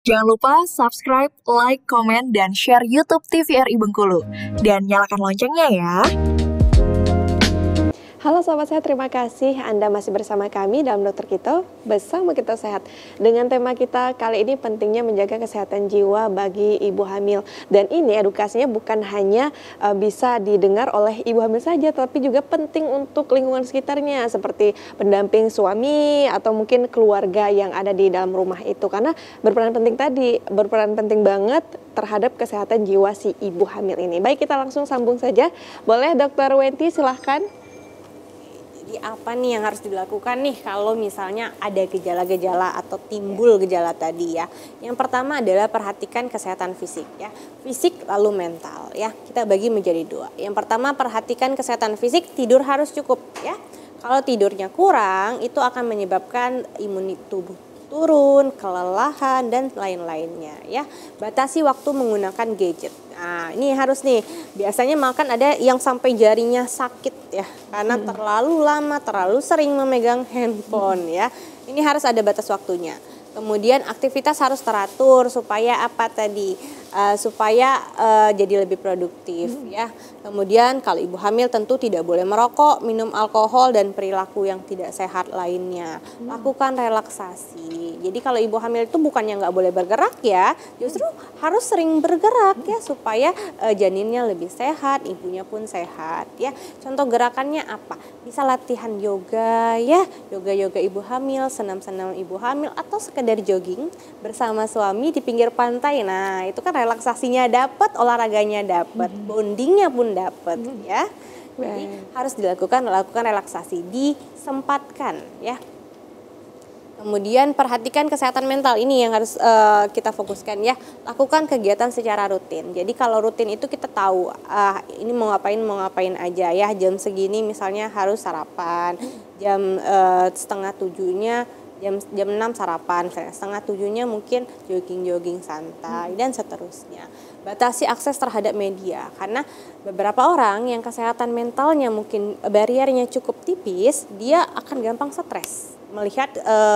Jangan lupa subscribe, like, komen, dan share YouTube TVRI Bengkulu. Dan nyalakan loncengnya ya. Halo sahabat sehat, terima kasih Anda masih bersama kami dalam Dokter Kito, bersama kita sehat. Dengan tema kita kali ini pentingnya menjaga kesehatan jiwa bagi ibu hamil. Dan ini edukasinya bukan hanya bisa didengar oleh ibu hamil saja, tapi juga penting untuk lingkungan sekitarnya, seperti pendamping suami atau mungkin keluarga yang ada di dalam rumah itu. Karena berperan penting banget terhadap kesehatan jiwa si ibu hamil ini. Baik, kita langsung sambung saja. Boleh Dokter Wenti, silahkan. Jadi apa nih yang harus dilakukan nih kalau misalnya ada gejala-gejala atau timbul gejala tadi ya. Yang pertama adalah perhatikan kesehatan fisik ya. Fisik lalu mental ya. Kita bagi menjadi dua. Yang pertama perhatikan kesehatan fisik, tidur harus cukup ya. Kalau tidurnya kurang itu akan menyebabkan imunitas tubuh turun, kelelahan dan lain-lainnya ya. Batasi waktu menggunakan gadget. Nah, ini harus nih. Biasanya makan ada yang sampai jarinya sakit ya karena terlalu lama, terlalu sering memegang handphone ya. Ini harus ada batas waktunya. Kemudian aktivitas harus teratur supaya apa tadi? Supaya jadi lebih produktif ya. Kemudian kalau ibu hamil tentu tidak boleh merokok, minum alkohol dan perilaku yang tidak sehat lainnya. Lakukan relaksasi. Jadi kalau ibu hamil itu bukannya nggak boleh bergerak ya, justru harus sering bergerak ya supaya janinnya lebih sehat, ibunya pun sehat ya. Contoh gerakannya apa? Bisa latihan yoga ya, yoga ibu hamil, senam-senam ibu hamil atau sekedar jogging bersama suami di pinggir pantai. Nah, itu kan relaksasinya dapat, olahraganya dapat, bondingnya pun dapat ya. Jadi harus dilakukan relaksasi, disempatkan ya. Kemudian perhatikan kesehatan mental, ini yang harus kita fokuskan ya. Lakukan kegiatan secara rutin. Jadi kalau rutin itu kita tahu ini mau ngapain aja ya. Jam segini misalnya harus sarapan, jam setengah tujuhnya jam 6 sarapan, setengah 7-nya mungkin jogging santai dan seterusnya. Batasi akses terhadap media karena beberapa orang yang kesehatan mentalnya mungkin bariernya cukup tipis, dia akan gampang stres melihat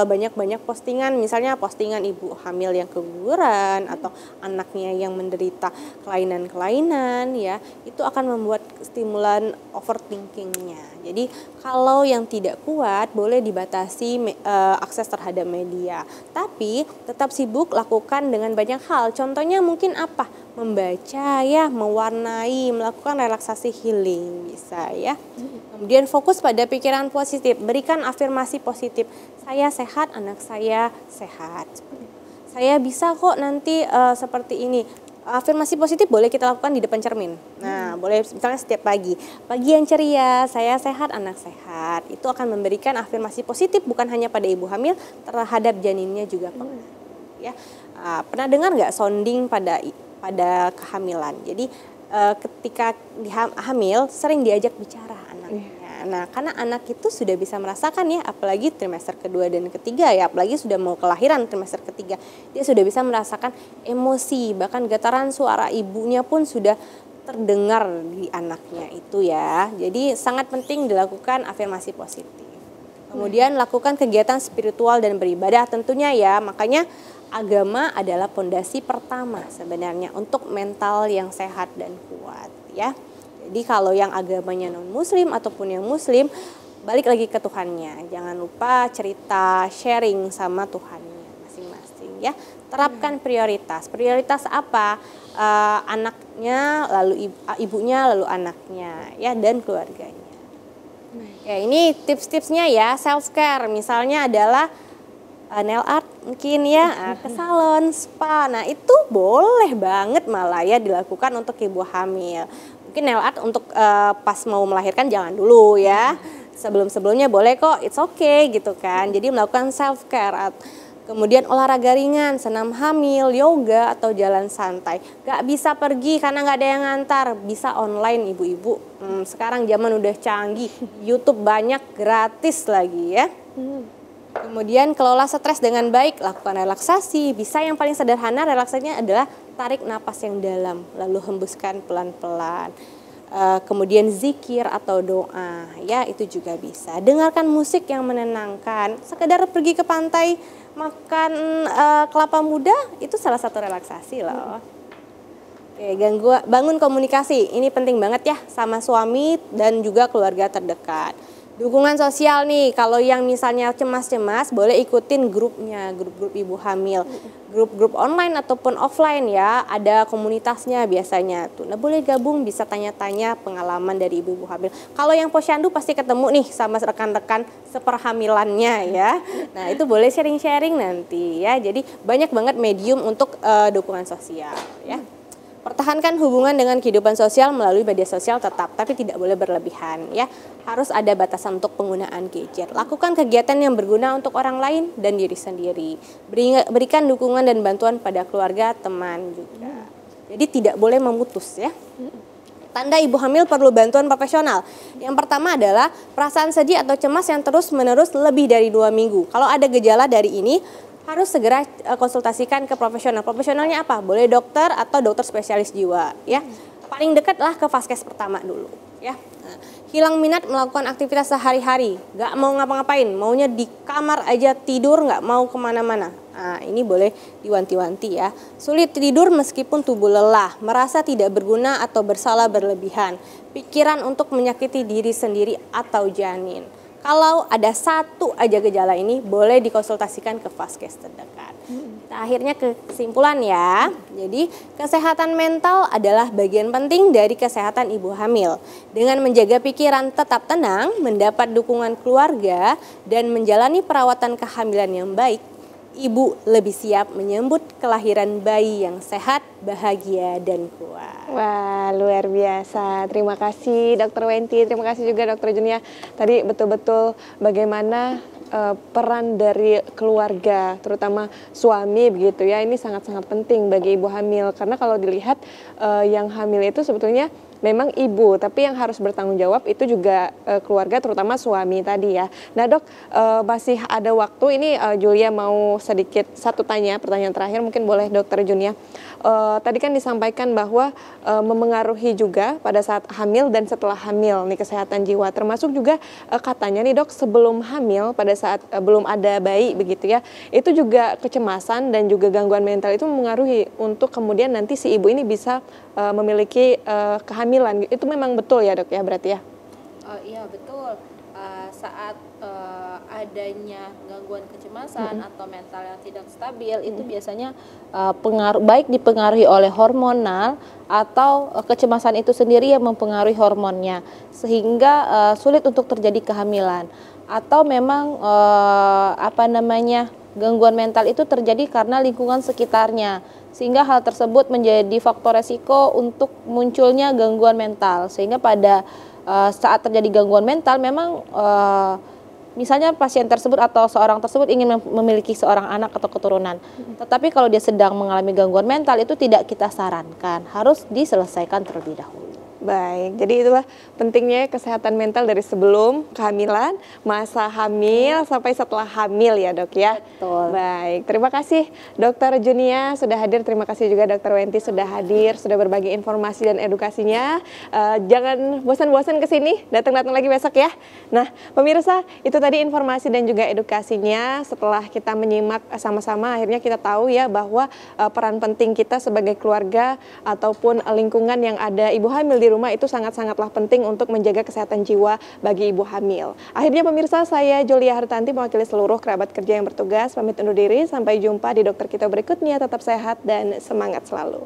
banyak postingan, misalnya postingan ibu hamil yang keguguran atau anaknya yang menderita kelainan-kelainan ya, itu akan membuat stimulan overthinkingnya. Jadi kalau yang tidak kuat boleh dibatasi akses terhadap media, tapi tetap sibuk lakukan dengan banyak hal. Contohnya mungkin apa? Membaca ya, mewarnai, melakukan relaksasi healing bisa ya. Kemudian fokus pada pikiran positif, berikan afirmasi positif. Saya sehat, anak saya sehat. Saya bisa kok nanti seperti ini. Afirmasi positif boleh kita lakukan di depan cermin. Nah, boleh misalnya setiap pagi. Pagi yang ceria, saya sehat, anak sehat. Itu akan memberikan afirmasi positif bukan hanya pada ibu hamil, terhadap janinnya juga pengaruh. Ya, pernah dengar nggak sounding pada kehamilan? Jadi ketika hamil sering diajak bicara anaknya. Nah, karena anak itu sudah bisa merasakan ya, apalagi trimester kedua dan ketiga ya, apalagi sudah mau kelahiran trimester ketiga, dia sudah bisa merasakan emosi, bahkan getaran suara ibunya pun sudah terdengar di anaknya itu ya. Jadi sangat penting dilakukan afirmasi positif. Kemudian lakukan kegiatan spiritual dan beribadah tentunya ya, makanya agama adalah pondasi pertama sebenarnya untuk mental yang sehat dan kuat ya. Jadi kalau yang agamanya non-muslim ataupun yang muslim, balik lagi ke Tuhannya. Jangan lupa cerita, sharing sama Tuhannya masing-masing ya. Terapkan prioritas. Prioritas apa? Anaknya, lalu ibunya, lalu anaknya ya, dan keluarganya. Ya, ini tips-tipsnya ya, self care misalnya adalah nail art mungkin ya, ke salon, spa. Nah, itu boleh banget malah ya dilakukan untuk ibu hamil. Mungkin nail art untuk pas mau melahirkan jangan dulu ya. Sebelum-sebelumnya boleh kok, it's okay gitu kan. Jadi melakukan self care. Kemudian olahraga ringan, senam hamil, yoga atau jalan santai. Gak bisa pergi karena gak ada yang ngantar, bisa online ibu-ibu. Sekarang zaman udah canggih, YouTube banyak, gratis lagi ya. Kemudian kelola stres dengan baik, lakukan relaksasi. Bisa yang paling sederhana relaksasinya adalah tarik napas yang dalam, lalu hembuskan pelan-pelan. kemudian zikir atau doa, ya itu juga bisa. Dengarkan musik yang menenangkan, sekedar pergi ke pantai makan kelapa muda itu salah satu relaksasi loh. Oke, bangun komunikasi, ini penting banget ya sama suami dan juga keluarga terdekat. Dukungan sosial nih, kalau yang misalnya cemas-cemas boleh ikutin grupnya, grup-grup ibu hamil. Grup-grup online ataupun offline ya, ada komunitasnya biasanya tuh. Nah boleh gabung, bisa tanya-tanya pengalaman dari ibu-ibu hamil. Kalau yang posyandu pasti ketemu nih sama rekan-rekan seperhamilannya ya. Nah itu boleh sharing-sharing nanti ya, jadi banyak banget medium untuk dukungan sosial ya. Pertahankan hubungan dengan kehidupan sosial melalui media sosial tetap, tapi tidak boleh berlebihan ya. Harus ada batasan untuk penggunaan gadget. Lakukan kegiatan yang berguna untuk orang lain dan diri sendiri. Berikan dukungan dan bantuan pada keluarga, teman juga. Jadi tidak boleh memutus ya. Tanda ibu hamil perlu bantuan profesional. Yang pertama adalah perasaan sedih atau cemas yang terus-menerus lebih dari 2 minggu. Kalau ada gejala dari ini, harus segera konsultasikan ke profesional. Profesionalnya apa? Boleh dokter atau dokter spesialis jiwa ya. Paling dekatlah ke vaskes pertama dulu ya. Nah, hilang minat melakukan aktivitas sehari-hari, nggak mau ngapa-ngapain, maunya di kamar aja tidur, nggak mau kemana-mana. Nah, ini boleh diwanti-wanti ya. Sulit tidur meskipun tubuh lelah, merasa tidak berguna atau bersalah berlebihan, pikiran untuk menyakiti diri sendiri atau janin. Kalau ada satu aja gejala ini, boleh dikonsultasikan ke vaskes terdekat. Nah, akhirnya kesimpulan ya, jadi kesehatan mental adalah bagian penting dari kesehatan ibu hamil. Dengan menjaga pikiran tetap tenang, mendapat dukungan keluarga, dan menjalani perawatan kehamilan yang baik, ibu lebih siap menyambut kelahiran bayi yang sehat, bahagia, dan kuat. Wah, luar biasa. Terima kasih Dokter Wenti, terima kasih juga Dokter Junia. Tadi betul-betul bagaimana peran dari keluarga, terutama suami begitu ya. Ini sangat-sangat penting bagi ibu hamil, karena kalau dilihat yang hamil itu sebetulnya memang ibu, tapi yang harus bertanggung jawab itu juga keluarga, terutama suami tadi ya. Nah dok, masih ada waktu ini, Julia mau sedikit pertanyaan terakhir, mungkin boleh Dokter Junia. Tadi kan disampaikan bahwa memengaruhi juga pada saat hamil dan setelah hamil nih kesehatan jiwa, termasuk juga katanya nih dok, sebelum hamil pada saat belum ada bayi begitu ya, itu juga kecemasan dan juga gangguan mental itu memengaruhi untuk kemudian nanti si ibu ini bisa memiliki kehamilan. Itu memang betul ya dok ya berarti ya? Iya betul. Saat adanya gangguan kecemasan atau mental yang tidak stabil, itu biasanya baik dipengaruhi oleh hormonal atau kecemasan itu sendiri yang mempengaruhi hormonnya, sehingga sulit untuk terjadi kehamilan. Atau memang gangguan mental itu terjadi karena lingkungan sekitarnya, sehingga hal tersebut menjadi faktor resiko untuk munculnya gangguan mental. Sehingga pada saat terjadi gangguan mental memang misalnya pasien tersebut atau seorang tersebut ingin memiliki seorang anak atau keturunan, tetapi kalau dia sedang mengalami gangguan mental itu tidak kita sarankan, harus diselesaikan terlebih dahulu. Baik, jadi itulah pentingnya kesehatan mental dari sebelum kehamilan, masa hamil, sampai setelah hamil ya dok ya. Betul. Baik, terima kasih Dokter Junia sudah hadir, terima kasih juga Dokter Wenti sudah hadir, sudah berbagi informasi dan edukasinya. Jangan bosan-bosan ke sini, datang-datang lagi besok ya. Nah pemirsa, itu tadi informasi dan juga edukasinya. Setelah kita menyimak sama-sama, akhirnya kita tahu ya bahwa peran penting kita sebagai keluarga ataupun lingkungan yang ada ibu hamil di rumah itu sangat-sangatlah penting untuk menjaga kesehatan jiwa bagi ibu hamil. Akhirnya pemirsa, saya Julia Hartanti mewakili seluruh kerabat kerja yang bertugas pamit undur diri. Sampai jumpa di Dokter Kita berikutnya. Tetap sehat dan semangat selalu.